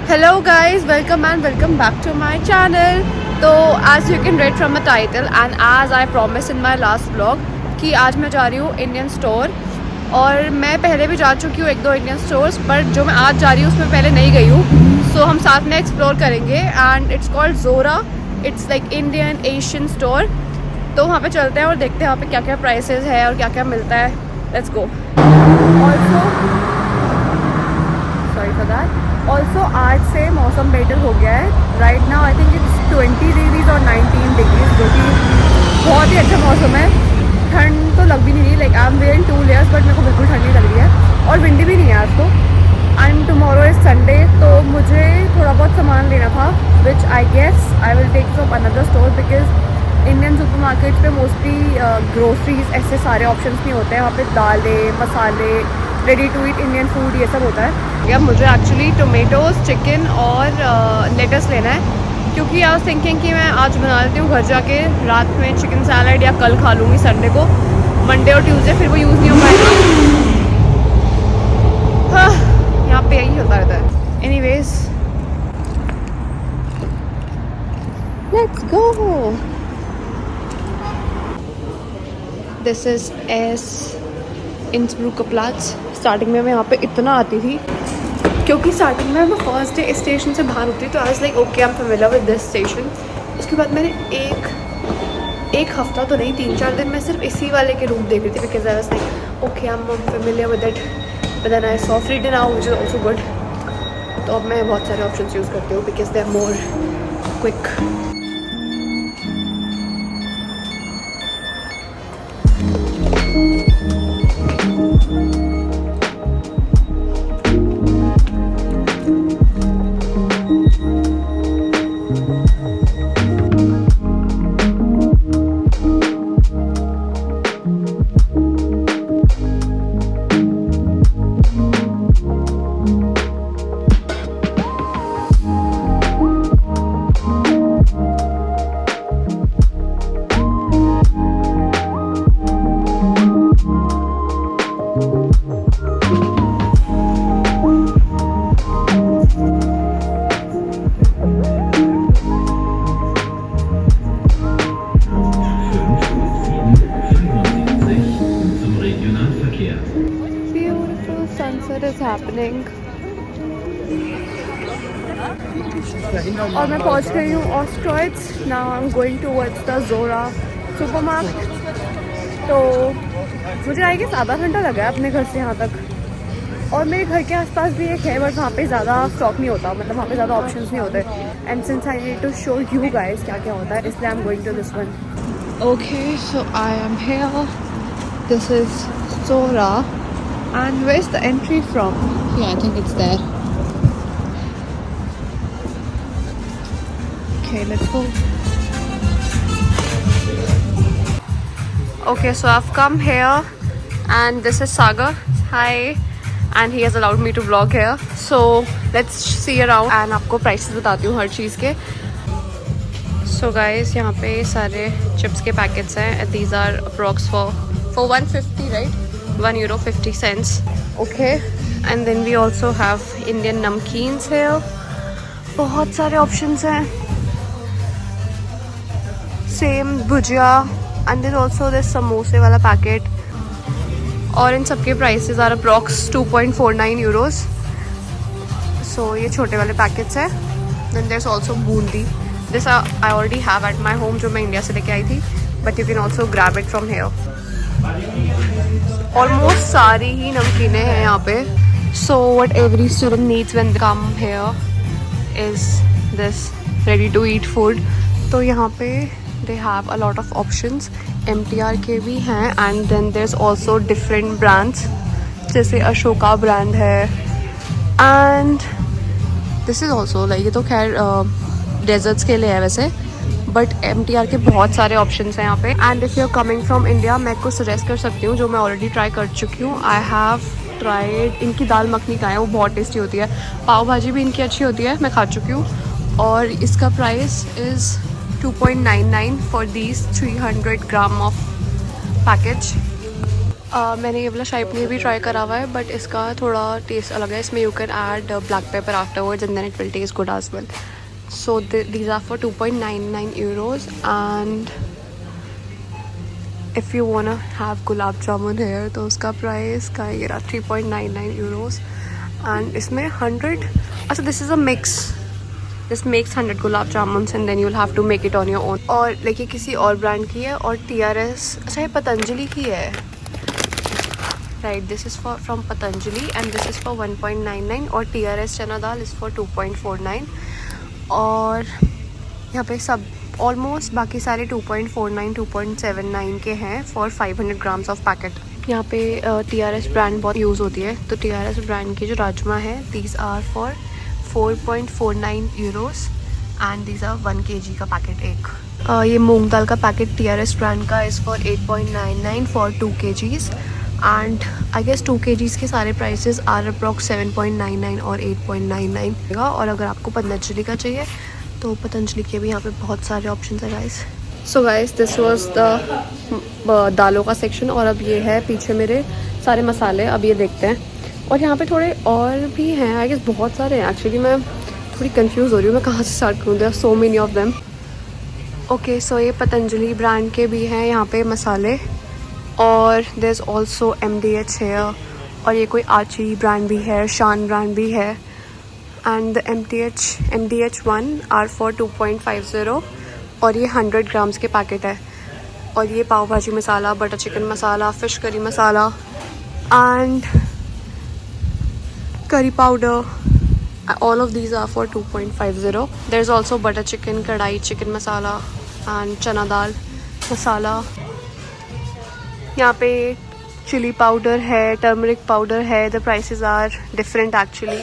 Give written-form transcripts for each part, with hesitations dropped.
Hello guys, welcome and welcome back to my channel. तो as you can read from the title and as I promised in my last vlog कि आज मैं जा रही हूँ Indian store. और मैं पहले भी जा चुकी हूँ एक दो इंडियन स्टोर्स, पर जो मैं आज जा रही हूँ उसमें पहले नहीं गई हूँ। सो हम साथ में एक्सप्लोर करेंगे एंड इट्स कॉल्ड जोरा। It's like Indian Asian store. तो वहाँ पे चलते हैं और देखते हैं वहाँ पे क्या क्या प्राइसेस है और क्या क्या मिलता है। Let's go. Also sorry for that. Also आज से मौसम बेटर हो गया है। Right now I think it's 20 degrees और 19 डिग्रीज, जो कि बहुत ही अच्छा मौसम है। ठंड तो लग भी नहीं रही, like I am wearing 2 layers, but मेरे को बिल्कुल ठंड नहीं लग रही है और विंडी भी नहीं है आज तो। एंड टुमारो इज़ संडे, तो मुझे थोड़ा बहुत सामान लेना था which I guess I will take from another store, because Indian super market पे मोस्टली ग्रोसरीज ऐसे सारे ऑप्शंस नहीं होते हैं। वहाँ पे दालें, मसाले, ready to eat Indian food ये सब होता है। या मुझे एक्चुअली टोमेटोज़, चिकन और लेटस लेना है, क्योंकि आई वाज थिंकिंग कि मैं आज बना लेती हूँ घर जाके रात में चिकन सैलड, या कल खा लूँगी संडे को। मंडे और ट्यूसडे फिर वो यूज़ नहीं हो पाएगा। हाँ, यहाँ पे यही होता रहता है। Anyways let's go. This is S Innsbruck plots. Starting में मैं यहाँ पे इतना आती थी, क्योंकि स्टार्टिंग में मैं फर्स्ट डे स्टेशन से बाहर उतरी तो आई was like okay I am familiar with this station. उसके बाद मैंने एक हफ्ता तो नहीं, 3-4 दिन मैं सिर्फ इसी वाले के रूट देख रही थी, because I was like okay I am familiar with it. But then I saw Friday now which is also good. तो अब मैं बहुत सारे ऑप्शंस यूज़ करती हूँ because they are more quick. Sunset is happening. और मैं पहुंच गई हूँ ऑस्ट्रॉइट्स। Now I am going towards the Jora supermarket. तो मुझे आई गेस आधा घंटा लगा है अपने घर से यहाँ तक। और मेरे घर के आसपास भी एक है, बट वहाँ पे ज़्यादा स्टॉक नहीं होता, मतलब वहाँ पे ज़्यादा ऑप्शंस नहीं होते। And since I need to show you guys क्या क्या होता है, इसलिए I am going to this one. Okay, so I am here. This is जोरा. And where's the entry from? Yeah, I think it's there. Okay, let's go. Okay, so I've come here and this is Sagar. Hi. And he has allowed me to vlog here. So let's see around and आपको prices बताती हूँ हर चीज़ के. So guys, यहाँ पे सारे chips के packets हैं. These are approx for 150, right? €1.50. Okay, and then we also have Indian namkeens here. बहुत सारे options हैं. Same bhujia, and then also this samosa वाला packet. और इन सब के prices are approx €2.49. So ये छोटे वाले packets हैं. Then there's also boondi. This I already have at my home, जो मैं इंडिया से लेके आई थी. But you can also grab it from here. Almost सारी ही नमकीनें हैं यहाँ पे. So what every student needs when they come here is this ready to eat food. तो यहाँ पे they have a lot of options. MTR के भी हैं and then there is also different brands, जैसे अशोका ब्रांड है. And this is also like, ये तो खैर डेजर्ट्स के लिए है वैसे, बट MTR के बहुत सारे ऑप्शंस हैं यहाँ पे. And if you are coming from India, मैं कुछ सजेस्ट कर सकती हूँ जो मैं ऑलरेडी ट्राई कर चुकी हूँ. आई हैव ट्राइड इनकी दाल मखनी का है, वो बहुत टेस्टी होती है. पाव भाजी भी इनकी अच्छी होती है, मैं खा चुकी हूँ. और इसका price is $2.99 for these 300 gram of package. मैंने ये वाला शाही पनीर भी ट्राई करा हुआ है, बट इसका थोड़ा टेस्ट अलग है. इसमें you can add black pepper afterwards and then it will taste good as well. So these are for 2.99 euros. And if you wanna have gulab jamun here तो उसका प्राइस का ये रहा 3.99 euros. एंड इसमें 100, अच्छा this is a mix, this makes 100 gulab jamun and then you will have to make it on your own. और देखिए किसी और ब्रांड की है, और TRS, अच्छा ये पतंजलि की है. Right, this is for from Patanjali and this is for 1.99 और TRS चना दाल इज़ फॉर 2.49. और यहाँ पे सब ऑलमोस्ट बाकी सारे 2.49 2.79 के हैं फॉर 500 ग्राम्स ऑफ पैकेट. यहाँ पे TRS ब्रांड बहुत यूज़ होती है, तो TRS ब्रांड की जो राजमा है these are for 4.49 euros and these are 1 kg का पैकेट एक. ये मूंग दाल का पैकेट TRS ब्रांड का is for 8.99 for 2 kgs. And I guess 2 kgs के सारे प्राइसेस आर अप्रॉक्स 7.99 और 8.99. और अगर आपको पतंजलि का चाहिए तो पतंजलि के भी यहाँ पे बहुत सारे ऑप्शन है guys. So guys this was the दालों का सेक्शन. और अब ये है पीछे मेरे सारे मसाले, अब ये देखते हैं. और यहाँ पे थोड़े और भी हैं, आई गेस बहुत सारे हैं. एक्चुअली मैं थोड़ी कंफ्यूज हो रही हूँ, मैं कहाँ से स्टार्ट करूँ, there are so many of them. Okay, so ये पतंजलि ब्रांड के भी हैं यहाँ पे मसाले. और देयर इज़ ऑल्सो MDH है, और ये कोई आची ब्रांड भी है, शान ब्रांड भी है. एंड MDH1 आर फॉर 2.50 और ये 100 ग्राम्स के पैकेट है. और ये pav bhaji masala, butter chicken masala, fish curry masala and curry powder, all of these are for 2.50. there's also butter chicken, kadai chicken masala and chana dal masala. यहाँ पे चिली पाउडर है, turmeric powder है. the prices are different actually.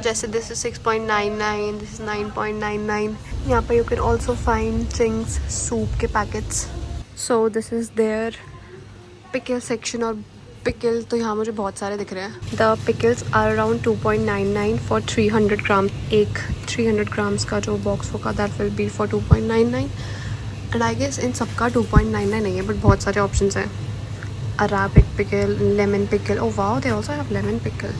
जैसे this is 6.99, this is 9.99. यहाँ पे you can also find Ching's soup के packets. so this is their pickle section. और pickle तो यहाँ मुझे बहुत सारे दिख रहे हैं. The pickles are around 2.99 for 300 gram. एक 300 ग्राम्स का जो बॉक्स होगा that will be for 2.99. And I guess इन सबका 2.99 नहीं है, बट बहुत सारे ऑप्शंस हैं. Arabic pickle, lemon pickle, oh wow they also have lemon pickle,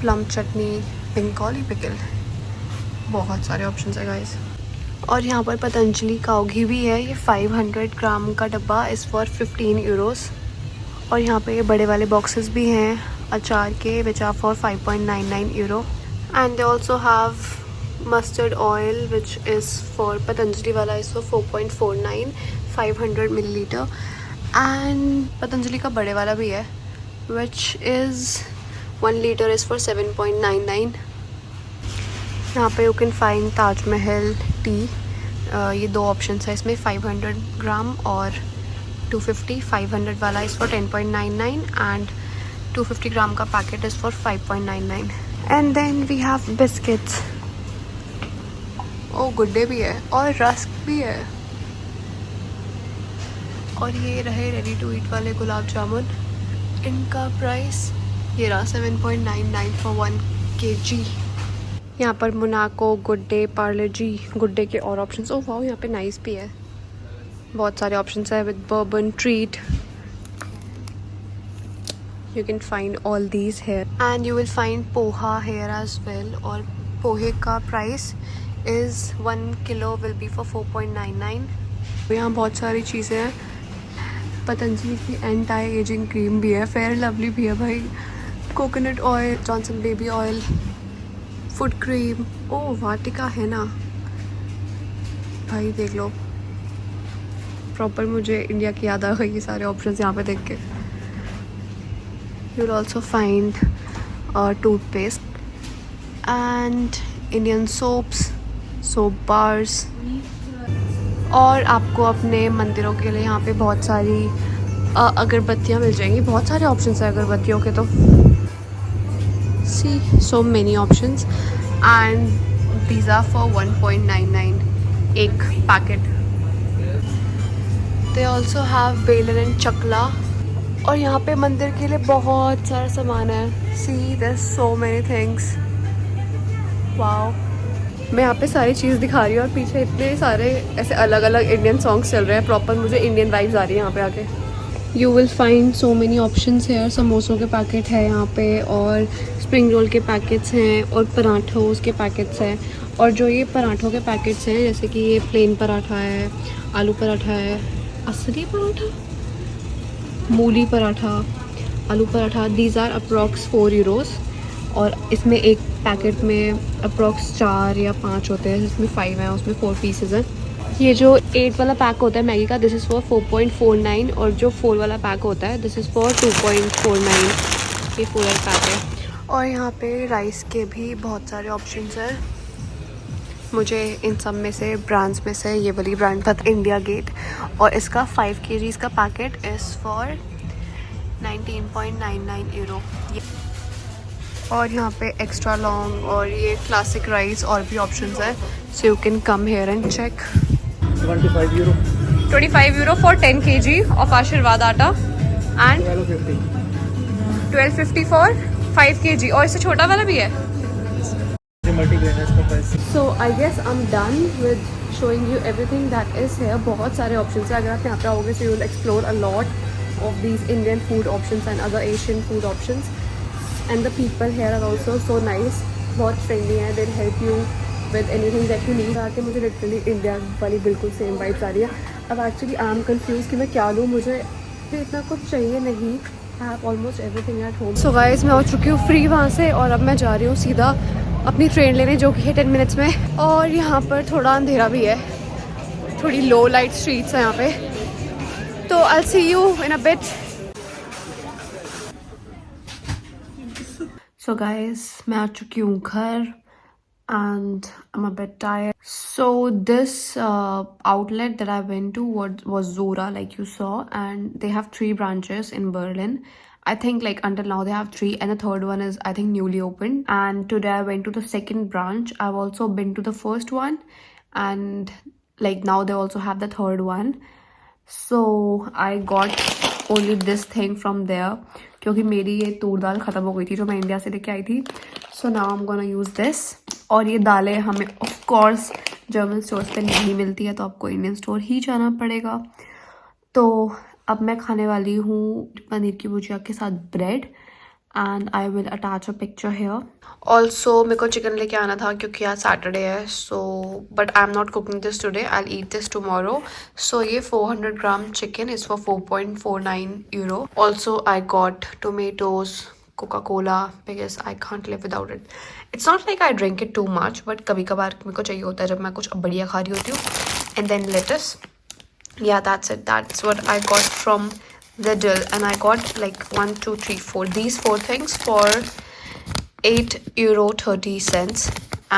plum chutney, Bengali pickle, बहुत सारे ऑप्शंस है गाइस. और यहाँ पर पतंजलि काऊ घी भी है. ये 500 ग्राम का डब्बा इज़ फॉर 15 euros. और यहाँ पे ये बड़े वाले बॉक्सेस भी हैं अचार के, which are for 5.99 euro. And they also have mustard oil which is for Patanjali वाला is for 4.49 500 milliliter. And Patanjali का बड़े वाला भी है which is 1 liter is for 7.99. यहाँ पे you can find Taj Mahal tea. ये दो ऑप्शन है इसमें, 500 ग्राम और 250. 500 वाला इज़ फॉर 10.99 एंड 250 ग्राम का packet is for 5.99. And then we have biscuits. ओ गुड्डे भी है और रस्क भी है. और ये रहे रेडी टू ईट वाले गुलाब जामुन. इनका प्राइस ये रहा 7.99 फॉर 1 kg. यहाँ पर मोनाको, गुड्डे, पार्ले जी, गुड्डे के और ऑप्शंस. ओ वाओ, यहाँ पे नाइस भी है, बहुत सारे ऑप्शंस है. With bourbon, treat, you can find all these here. And you will find poha here as well. और पोहे का price is 1 kilo will be for 4.99. यहाँ बहुत सारी चीज़ें हैं. पतंजलि की एंटी एजिंग क्रीम भी है, फेयर लवली भी है भाई, coconut oil, Johnson baby oil, foot cream. Oh Vatika है ना भाई, देख लो प्रॉपर. मुझे इंडिया की याद आ गई ये सारे ऑप्शंस यहाँ पे देख के. You will also find toothpaste and Indian soaps, soap bars. और आपको अपने मंदिरों के लिए यहाँ पे बहुत सारी अगरबत्तियाँ मिल जाएंगी. बहुत सारे ऑप्शंस हैं अगरबत्तियों के तो. See so many options. And these are for 1.99 एक पैकेट. दे ऑल्सो हैव बेलन एंड चकला. और यहाँ पे मंदिर के लिए बहुत सारा सामान है. See there so many things. Wow, मैं यहाँ पे सारी चीज़ दिखा रही हूँ और पीछे इतने सारे ऐसे अलग अलग इंडियन सॉन्ग्स चल रहे हैं. प्रॉपर मुझे इंडियन वाइब्स आ रही है यहाँ पे आके. You will find so many options है। समोसों के पैकेट है यहाँ पे, और स्प्रिंग रोल के पैकेट्स हैं, और पराठों के पैकेट्स हैं। और जो ये पराठों के पैकेट्स हैं, जैसे कि ये प्लेन पराठा है, आलू पराठा है, असली पराठा, मूली पराठा, आलू paratha, these are approx 4 euros. और इसमें एक पैकेट में अप्रॉक्स 4 या 5 होते हैं, जिसमें 5 हैं, उसमें 4 पीसेज हैं। ये जो 8 वाला पैक होता है मैगी का, दिस इज़ फॉर 4.49, और जो 4 वाला पैक होता है दिस इज़ फॉर 2.49। ये 4 वाला पैक है। और यहाँ पे राइस के भी बहुत सारे ऑप्शंस हैं। मुझे इन सब में से ब्रांड्स में से ये वाली ब्रांड था, इंडिया गेट, और इसका 5 kg का पैकेट इज़ फॉर 19.99 यूरो। और यहाँ पे एक्स्ट्रा लॉन्ग और ये क्लासिक राइस और भी ऑप्शंस है, so you can come here and check. 25 euro. 25 euro for 10 kg of आशीर्वाद आटा, and 1250 for 5 kg। और इससे छोटा वाला भी है। So I guess I'm done with showing you everything that is here। बहुत सारे options हैं, अगर आप यहाँ पे आओगे so you will explore a lot of these Indian food options and other Asian food options। And the people here are also so nice, बहुत friendly हैं, they'll help you with anything that you need। आके मुझे literally India वाली बिल्कुल same vibes आ रही है। अब actually I am confuse कि मैं क्या लूँ, मुझे भी इतना कुछ चाहिए नहीं, I have almost everything at home. So guys, मैं हो चुकी हूँ फ्री वहाँ से, और अब मैं जा रही हूँ सीधा अपनी ट्रेन लेने, जो कि है 10 मिनट्स में। और यहाँ पर थोड़ा अंधेरा भी है, थोड़ी लो लाइट स्ट्रीट्स हैं यहाँ पे, तो I will see you in a bit. So guys, मैं आ चुकी हूँ घर, and I'm a bit tired. So this outlet that I went to was Zora, like you saw, and they have 3 branches in Berlin. I think like until now they have 3, and the third one is I think newly opened. And today I went to the second branch. I've also been to the first one, and like now they also have the third one. So I got only this thing from there, क्योंकि मेरी ये तूर दाल ख़त्म हो गई थी जो मैं India से लेके आई थी। So now I am gonna use this. और ये दालें हमें ऑफ कोर्स जर्मन स्टोर्स पे नहीं मिलती है, तो आपको इंडियन स्टोर ही जाना पड़ेगा। तो अब मैं खाने वाली हूँ पनीर की भुजिया के साथ bread, and I will attach a picture here. Also मेरे को चिकन लेके आना था क्योंकि आज सैटरडे है, so but I am not cooking this today, I will eat this tomorrow. So ये 400 gram chicken is for 4.49 euro. Also I got tomatoes, Coca-Cola, because I can't live without it. It's not like I drink it too much, but कभी कभार मेरे को चाहिए होता है जब मैं कुछ बढ़िया खा रही होती हूँ। And then lettuce. Yeah, that's it. That's what I got from Lidl, and I got like 1, 2, 3, 4. These 4 things for 8.30 €.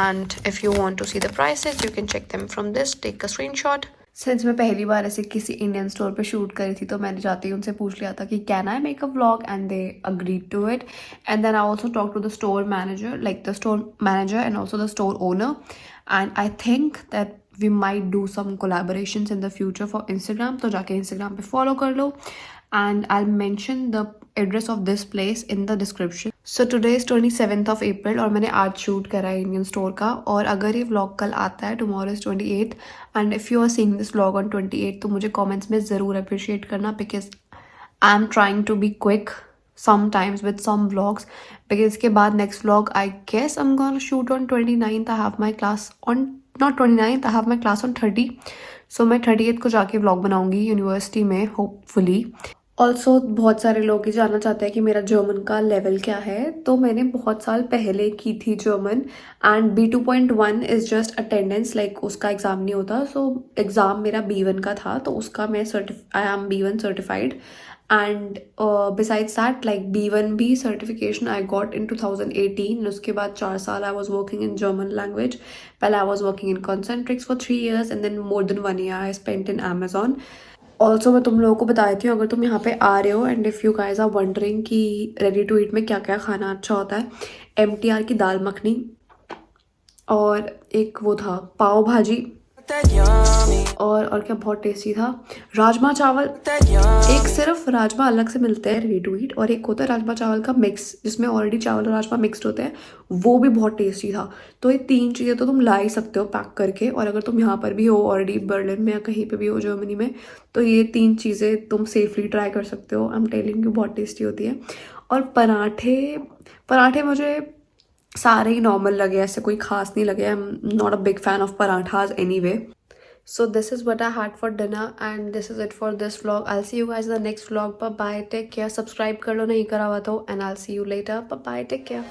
And if you want to see the prices, you can check them from this. Take a screenshot. Since मैं पहली बार ऐसे किसी Indian store पे shoot करी थी, तो मैंने जाते ही उनसे पूछ लिया था कि can I make a vlog, and they agreed to it. And then I also talk to the store manager, like the store manager and also the store owner, and I think that we might do some collaborations in the future for Instagram. तो जाके Instagram पे follow कर लो, and I'll mention the address of this place in the description. So today is 27th of April, और मैंने आज shoot करा है Indian store का। और अगर ये व्लॉग कल आता है, tomorrow is 28th, and if you are seeing this vlog on 28th, तो मुझे कमेंट्स में ज़रूर अप्रिशिएट करना, because I am trying to be quick sometimes with some vlogs, because इसके बाद next vlog I guess I'm gonna shoot on 29th. I have my class on not 29th, I have my class on 30, so मैं 30th को जाके vlog बनाऊंगी university में, hopefully. Also बहुत सारे लोग ही जानना चाहते हैं कि मेरा जर्मन का लेवल क्या है। तो मैंने बहुत साल पहले की थी German, and B2.1 is just attendance, like उसका एग्ज़ाम नहीं होता। सो एग्ज़ाम मेरा B1 का था, तो उसका मैं I am B1 certified. And besides that, like B1 भी सर्टिफिकेशन आई गॉट इन 2018। उसके बाद 4 साल I was working in German language. पहले I was working in Concentrix for 3 years, and then more than 1 year I spent in Amazon। Also मैं तुम लोगों को बता देती हूँ, अगर तुम यहाँ पे आ रहे हो, and if you guys are wondering कि रेडी टू ईट में क्या क्या खाना अच्छा होता है, MTR की दाल मखनी, और एक वो था पाव भाजी, और क्या बहुत टेस्टी था। राजमा चावल, एक सिर्फ राजमा अलग से मिलते हैं रेडी टू ईट, और एक होता है राजमा चावल का मिक्स जिसमें ऑलरेडी चावल और राजमा मिक्सड होते हैं, वो भी बहुत टेस्टी था। तो ये 3 चीज़ें तो तुम ला ही सकते हो पैक करके, और अगर तुम यहाँ पर भी हो ऑलरेडी बर्लिन में या कहीं पे भी हो जर्मनी में, तो ये 3 चीज़ें तुम सेफली ट्राई कर सकते हो। आई एम टेलिंग यू बहुत टेस्टी होती है। और पराठे मुझे सारे ही नॉर्मल लगे, ऐसे कोई खास नहीं लगे। आई am not a big fan of parathas anyway. So this is what I had for dinner and this is it for this vlog. I'll see you guys in the next vlog. Bye bye, take care. Subscribe कर लो नहीं करा हुआ तो, and I'll see you later. Bye bye, take care.